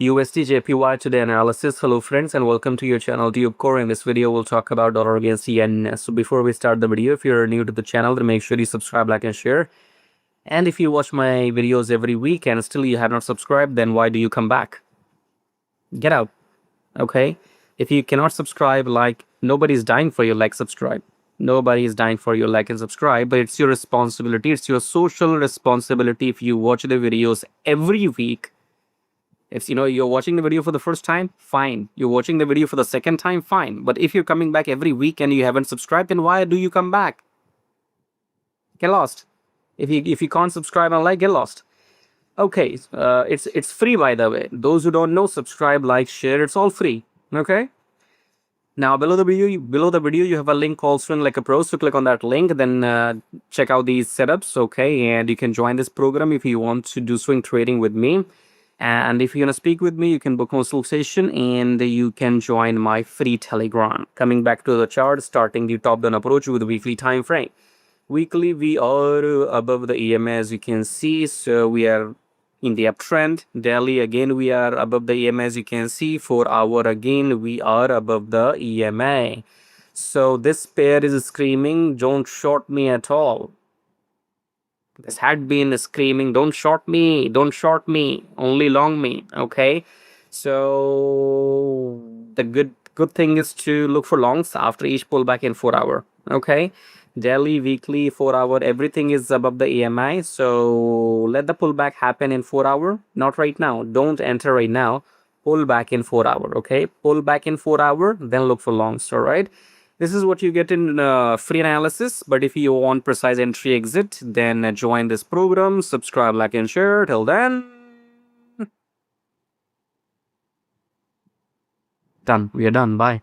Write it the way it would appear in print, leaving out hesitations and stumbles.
USDJPY today analysis. Hello friends and welcome to your channel TubeCore. In this video we'll talk about dollar against yen. So before we start the video, if you're new to the channel, then make sure you subscribe, like and share. And if you watch my videos every week and still you have not subscribed, then why do you come back? Get out. Okay? If you cannot subscribe, like, nobody's dying for your like, subscribe. Nobody is dying for your like and subscribe, but it's your responsibility. It's your social responsibility. If you watch the videos every week, if you're watching the video for the first time, fine. You're watching the video for the second time, fine. But if you're coming back every week and you haven't subscribed, then why do you come back? Get lost. If you can't subscribe and like, get lost. Okay, it's free, by the way. Those who don't know, subscribe, like, share. It's all free. Okay. Now below the video, you have a link called Swing Like a Pro. So click on that link, then check out these setups. Okay, and you can join this program if you want to do swing trading with me. And if you're gonna speak with me, you can book consultation and you can join my free Telegram. Coming back to the chart, starting the top-down approach with the weekly time frame. Weekly, we are above the EMA, as you can see. So we are in the uptrend. Daily, again, we are above the EMA, as you can see. 4 hour, again, we are above the EMA. So this pair is screaming, don't short me at all. This had been screaming, don't short me, only long me. Okay, so the good thing is to look for longs after each pullback in 4 hour. Okay, daily, weekly, 4 hour, everything is above the EMI. So let the pullback happen in 4 hour. Not right now. Don't enter right now. Pull back in 4 hour. Okay, pull back in 4 hour, then look for longs. All right. This is what you get in free analysis. But if you want precise entry exit, then join this program, subscribe, like and share. Till then, done. We are done. Bye.